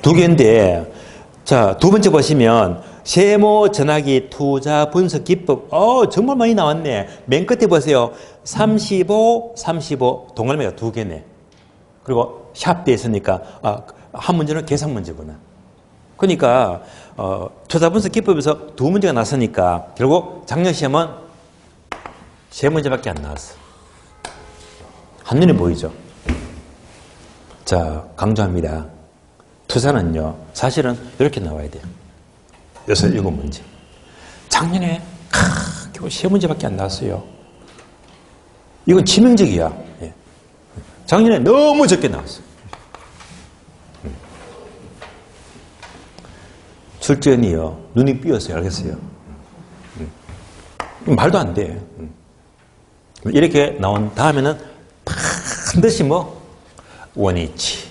2개인데, 자, 두 번째 보시면 세모 전화기 투자 분석 기법. 정말 많이 나왔네. 맨 끝에 보세요. 35, 35 동그라미가 2개네. 그리고 샵 돼 있으니까 한 문제는 계산 문제구나. 그러니까 투자 분석 기법에서 2문제가 나서니까 결국 작년 시험은 3문제밖에 안 나왔어. 한눈에 보이죠? 자, 강조합니다. 투자는요, 사실은 이렇게 나와야 돼요. 6, 7문제. 작년에 겨우 3문제밖에 안 나왔어요. 이건 치명적이야. 예. 작년에 너무 적게 나왔어요. 출전이요, 눈이 삐었어요. 알겠어요? 말도 안 돼. 이렇게 나온 다음에는 반드시 원위치.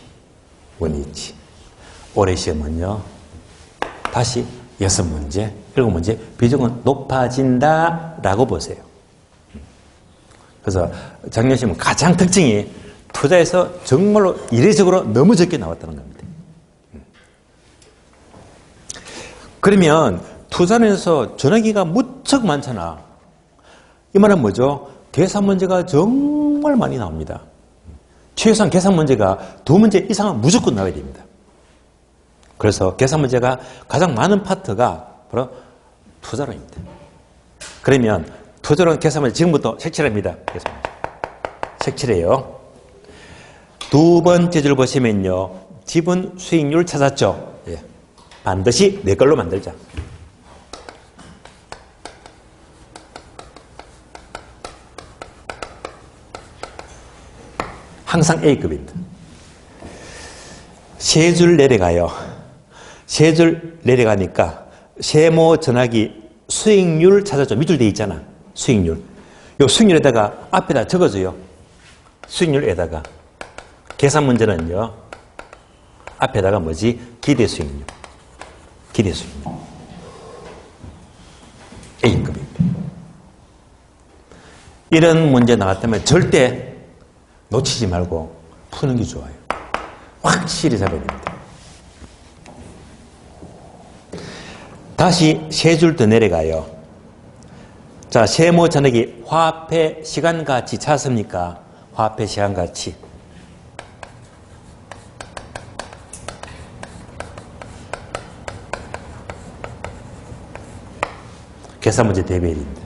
올해 시험은요, 다시 6문제, 7문제, 비중은 높아진다라고 보세요. 그래서 작년 시험은 가장 특징이 투자에서 정말로 이례적으로 너무 적게 나왔다는 겁니다. 그러면 투자론에서 전화기가 무척 많잖아. 이 말은 뭐죠? 계산 문제가 정말 많이 나옵니다. 최소한 계산 문제가 2문제 이상은 무조건 나와야 됩니다. 그래서 계산 문제가 가장 많은 파트가 바로 투자론입니다. 그러면 투자론 계산 문제 지금부터 색칠합니다. 색칠해요. 2번째 줄 보시면요, 지분 수익률 찾았죠? 예. 반드시 내 걸로 만들자. 항상 A급입니다. 3줄 내려가요. 3줄 내려가니까 세모 전화기 수익률 찾아줘. 밑줄 돼 있잖아. 수익률. 요 수익률에다가 앞에다 적어줘요. 수익률에다가. 계산 문제는요, 앞에다가 뭐지? 기대 수익률. 기대 수익률. A급입니다. 이런 문제 나왔다면 절대 놓치지 말고 푸는 게 좋아요. 확실히 잡아야 됩니다. 다시 3줄 더 내려가요. 자, 세모 전액이 화폐 시간가치 찾았습니까? 화폐 시간가치. 계산 문제 대비입니다.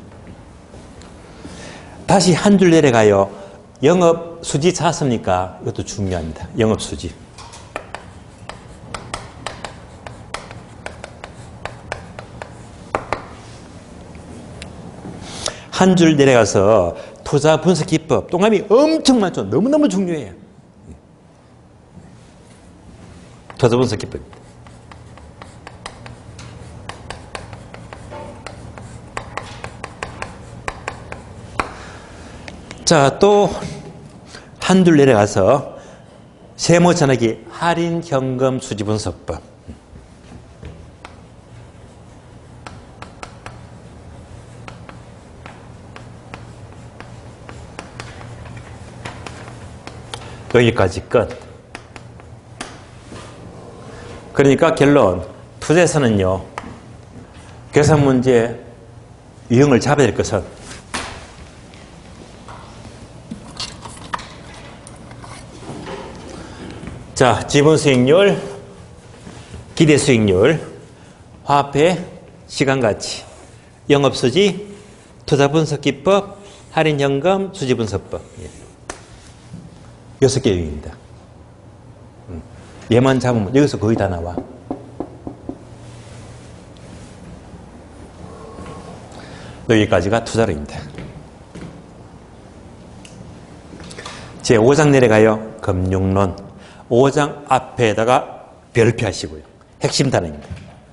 다시 한 줄 내려가요. 영업 수지 찾았습니까? 이것도 중요합니다. 영업 수지. 한 줄 내려가서 투자 분석 기법. 동그라미 엄청 많죠. 너무너무 중요해요. 투자 분석 기법. 자, 또 한 줄 내려가서 세모 전액이 할인 현금 수지 분석법. 여기까지 끝. 그러니까 결론, 투자에서는요, 계산 문제 유형을 잡아야 될 것은 자, 지분 수익률, 기대 수익률, 화폐, 시간가치, 영업수지, 투자분석기법, 할인현금, 수지분석법. 6개 유형입니다. 얘만 잡으면 여기서 거의 다 나와. 여기까지가 투자로입니다. 제5장 내려가요. 금융론. 5장 앞에다가 별표하시고요. 핵심 단어입니다.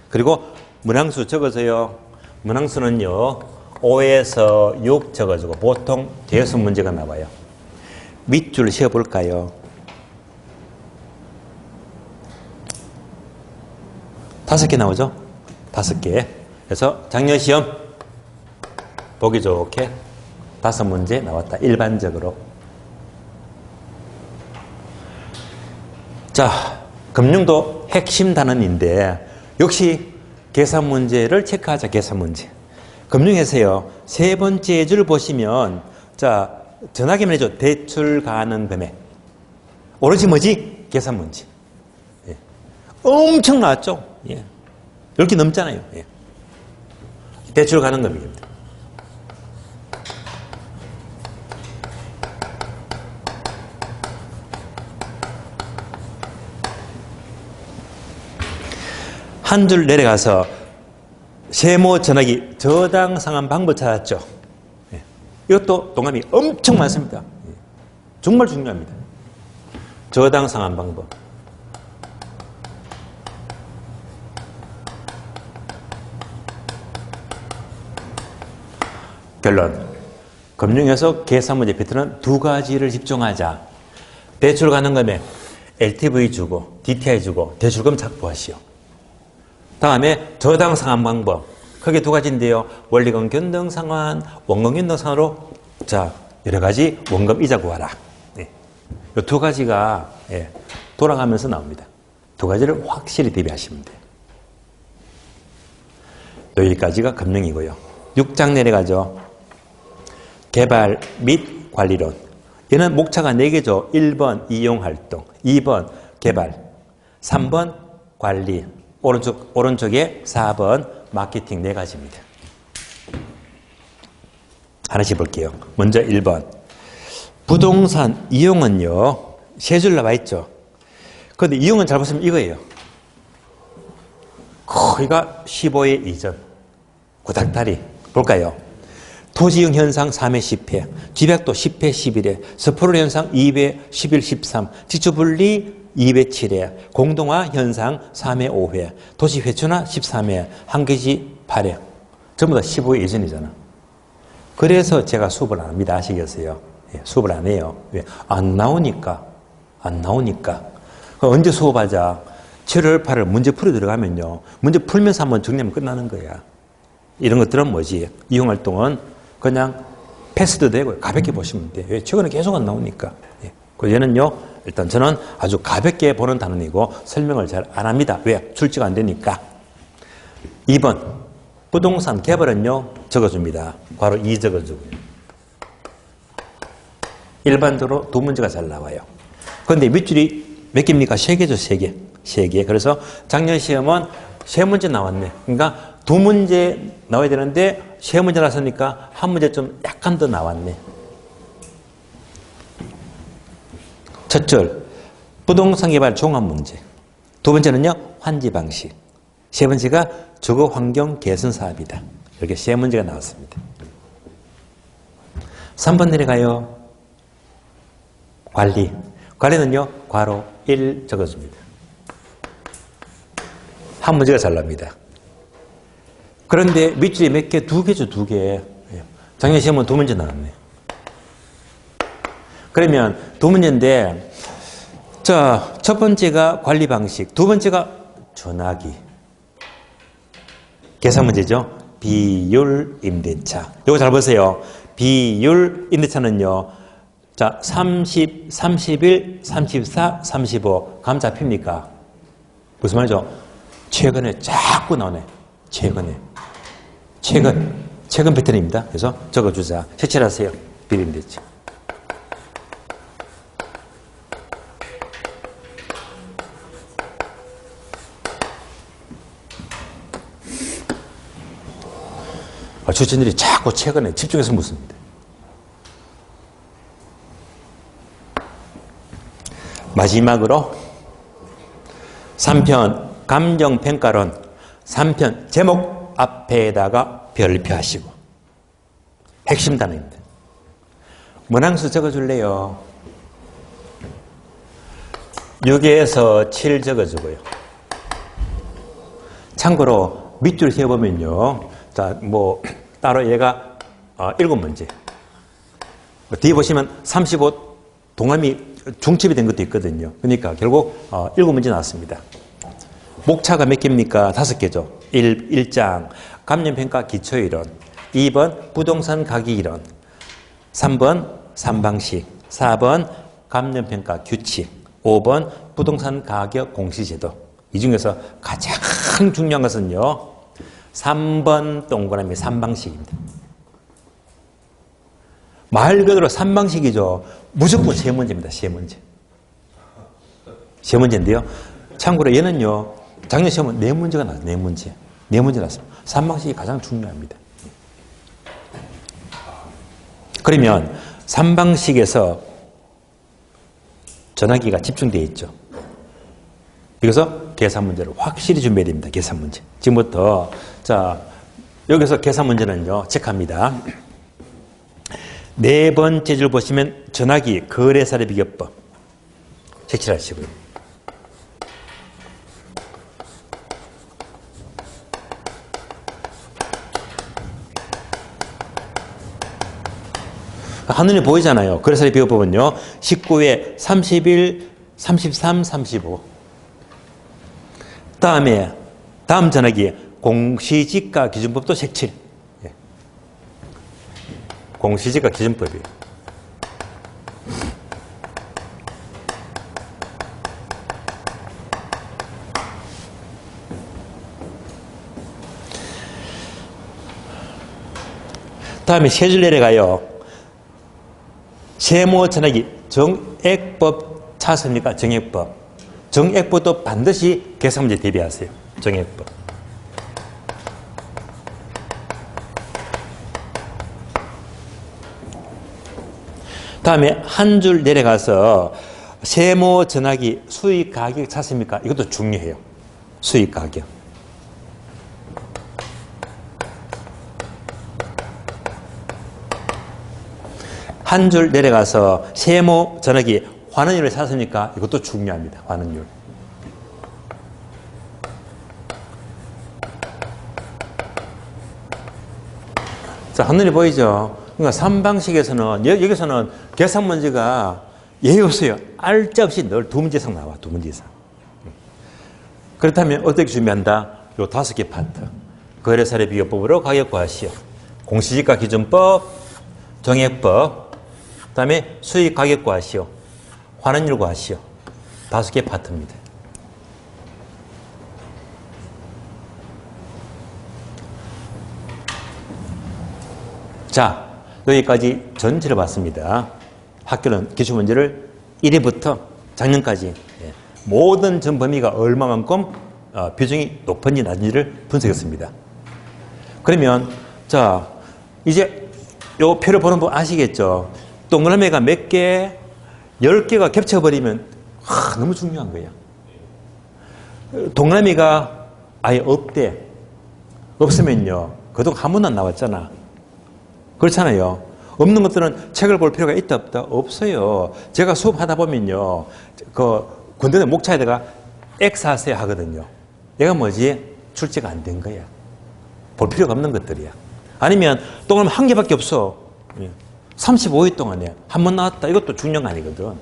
그리고 문항수 적어서요. 문항수는요. 5에서 6 적어주고 보통 대수 문제가 나와요. 밑줄 세어볼까요? 5개 나오죠? 5개. 그래서 작년 시험 보기 좋게 5문제 나왔다. 일반적으로. 자, 금융도 핵심 단원인데 역시 계산 문제를 체크하자. 계산 문제. 금융에서요. 세 번째 줄 보시면 자, 전화기만 해줘. 대출 가능 금액. 오로지 뭐지? 계산 문제. 예. 엄청 나왔죠? 예. 10개 넘잖아요. 예. 대출 가능 금액입니다. 한 줄 내려가서 세모 전화기 저당 상환 방법 찾았죠. 예. 이것도 동감이 엄청 많습니다. 예. 정말 중요합니다. 저당 상환 방법. 결론. 금융에서 계산 문제 패턴은 두 가지를 집중하자. 대출 가능 금액, LTV 주고, DTI 주고, 대출금 작부하시오. 다음에 저당 상환 방법. 크게 두 가지인데요. 원리금 변동 상환, 원금 변동 상환으로 자, 여러 가지 원금 이자 구하라. 네. 이 두 가지가 예, 돌아가면서 나옵니다. 두 가지를 확실히 대비하시면 돼요. 여기까지가 금융이고요. 6장 내려가죠. 개발 및 관리론. 얘는 목차가 4개죠. 1번 이용활동, 2번 개발, 3번 관리, 오른쪽에 4번 마케팅 4가지입니다. 하나씩 볼게요. 먼저 1번. 부동산 이용은요. 세 줄 나와 있죠. 그런데 이용은 잘 보시면 이거예요. 거기가 15의 이전. 구닥다리. 볼까요? 토지용 현상 3회 10회, 집약도 10회 11회, 스포롤 현상 2회 11, 13, 지주분리 2회 7회, 공동화 현상 3회 5회, 도시 회춘화 13회, 한계지 8회. 전부 다 15회 이전이잖아. 그래서 제가 수업을 안 합니다. 아시겠어요? 예, 수업을 안 해요. 왜? 안 나오니까. 언제 수업하자? 7월 8월 문제 풀이 들어가면요. 문제 풀면서 한번 정리하면 끝나는 거야. 이런 것들은 뭐지? 이용활동은 그냥 패스도 되고 가볍게 보시면 돼요. 왜? 최근에 계속 안 나오니까. 예. 얘는요, 일단 저는 아주 가볍게 보는 단원이고 설명을 잘 안 합니다. 왜? 출제가 안 되니까. 2번. 부동산 개발은요, 적어줍니다. 괄호 2 적어주고요. 일반적으로 두 문제가 잘 나와요. 그런데 밑줄이 몇 개입니까? 3개죠, 3개. 3개. 그래서 작년 시험은 3문제 나왔네. 그러니까 2문제 나와야 되는데 3문제 나왔으니까 한 문제 좀 약간 더 나왔네. 첫 줄, 부동산 개발 종합 문제. 두 번째는요, 환지 방식. 세 번째가 주거 환경 개선 사업이다. 이렇게 3문제가 나왔습니다. 3번 내려가요. 관리. 관리는요, 괄호 1 적어줍니다. 한 문제가 잘 납니다. 그런데 밑줄이 몇 개? 2개죠, 2개. 작년 시험은 2문제 나왔네. 그러면 2문제인데, 자, 첫 번째가 관리 방식, 두 번째가 전화기. 계산 문제죠. 비율 임대차. 이거 잘 보세요. 비율 임대차는요. 자, 30, 31, 34, 35. 감 잡힙니까? 무슨 말이죠? 최근에 자꾸 나오네. 최근 패턴입니다. 그래서 적어주자. 색칠하세요. 비율 임대차. 주진들이 자꾸 최근에 집중해서 묻습니다. 마지막으로 3편 감정평가론 3편 제목 앞에다가 별표하시고 핵심 단어입니다. 문항수 적어줄래요? 6에서 7 적어주고요. 참고로 밑줄 세어보면요. 자, 뭐 따로 얘가 7문제. 뒤에 보시면 35 동함이 중첩이 된 것도 있거든요. 그러니까 결국 7문제 나왔습니다. 목차가 몇 개입니까? 5개죠. 1장 감정평가 기초이론, 2번 부동산 가격이론, 3번 삼방식, 4번 감정평가 규칙, 5번 부동산 가격 공시제도. 이 중에서 가장 중요한 것은요, 3번 동그라미 삼방식입니다. 말 그대로 삼방식이죠. 무조건 세 문제입니다. 세 문제. 세 문제인데요. 참고로 얘는요, 작년 시험은 4문제가 나왔어요. 4문제. 4문제 나왔습니다. 삼방식이 가장 중요합니다. 그러면 삼방식에서 전화기가 집중되어 있죠. 여기서 계산 문제를 확실히 준비해야 됩니다. 계산 문제. 지금부터 자 여기서 계산 문제는요. 체크합니다. 네 번째 줄 보시면 전화기 거래사례 비교법 색칠하시고요. 한눈에 보이잖아요. 거래사례 비교법은요. 19회 31, 33, 35. 다음 전화기 공시지가 기준법도 색칠. 예. 공시지가 기준법이에요. 다음에 세 줄 내려가요. 세모 전화기 정액법 찾습니까? 정액법. 정액법도 반드시 계산 문제 대비하세요. 정액법. 다음에 한 줄 내려가서 세모 전화기 수익 가격 찾습니까? 이것도 중요해요. 수익 가격. 한 줄 내려가서 세모 전화기 환원율을 찾습니까? 이것도 중요합니다. 환원율. 자, 한눈에 보이죠? 그러니까 삼방식에서는 여기서는 계산 문제가 예의 없어요. 알짜 없이 늘 2문제 이상 나와. 2문제 이상. 그렇다면 어떻게 준비한다? 요 5개 파트. 거래사례 비교법으로 가격 구하시오. 공시지가 기준법, 정액법, 그다음에 수익 가격 구하시오. 환원율 구하시오. 5개 파트입니다. 자, 여기까지 전체를 봤습니다. 학교는 기출문제를 1회부터 작년까지 모든 전 범위가 얼마만큼 비중이 높은지 낮은지를 분석했습니다. 그러면 자 이제 요 표를 보는 분 아시겠죠? 동그라미가 몇 개, 10개가 겹쳐버리면 너무 중요한 거예요. 동그라미가 아예 없대. 없으면요. 그동안 한 번도 안 나왔잖아. 그렇잖아요. 없는 것들은 책을 볼 필요가 있다 없다? 없어요. 제가 수업하다 보면요. 그 군대의 목차에다가 X하세요 하거든요. 얘가 뭐지? 출제가 안 된 거야. 볼 필요가 없는 것들이야. 아니면 동그라미 한 개밖에 없어. 35일 동안에 한 번 나왔다. 이것도 중요한 거 아니거든.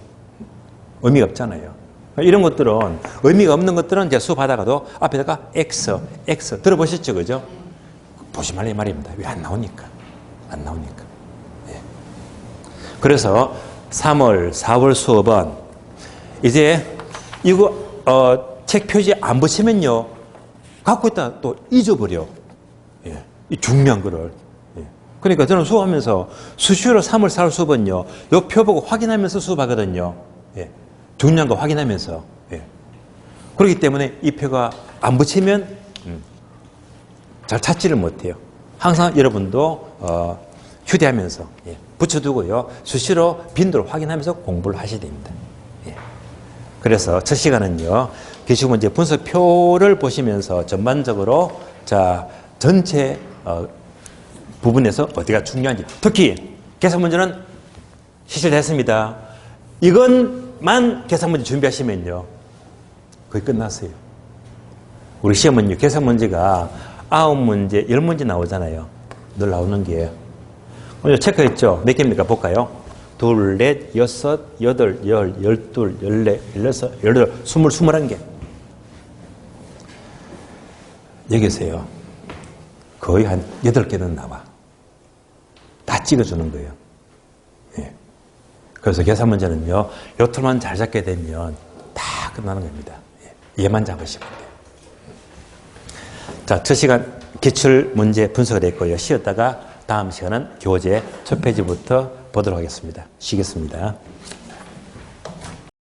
의미가 없잖아요. 이런 것들은 의미가 없는 것들은 제가 수업하다가도 앞에다가 X 들어보셨죠? 그죠? 보지 말라 이 말입니다. 왜 안 나오니까. 안 나오니까. 예. 그래서 3월, 4월 수업은 이제 이거 책 표지 안 붙이면요. 갖고 있다 또 잊어버려. 예. 이 중요한 거를. 예. 그러니까 저는 수업하면서 수시로 3월, 4월 수업은요. 이 표 보고 확인하면서 수업하거든요. 예. 중요한 거 확인하면서. 예. 그렇기 때문에 이 표가 안 붙이면 잘 찾지를 못해요. 항상 여러분도 휴대하면서 붙여두고요. 수시로 빈도를 확인하면서 공부를 하셔야 됩니다. 예. 그래서 첫 시간은요. 기출문제 분석표를 보시면서 전반적으로 자 전체 부분에서 어디가 중요한지, 특히 계산문제는 시실됐습니다. 이것만 계산문제 준비하시면요 거의 끝났어요. 우리 시험은요 계산문제가 9문제, 10문제 나오잖아요. 늘 나오는 게. 오늘 체크했죠? 몇 개입니까? 볼까요? 2, 4, 6, 8, 10, 12, 14, 16, 18, 20, 21개. 여기서요. 거의 한 8개는 나와. 다 찍어주는 거예요. 예. 그래서 계산 문제는요, 요 툴만 잘 잡게 되면 다 끝나는 겁니다. 예. 얘만 잡으시면 돼요. 자, 첫 시간 기출 문제 분석이 됐고요. 쉬었다가 다음 시간은 교재 첫 페이지부터 보도록 하겠습니다. 쉬겠습니다.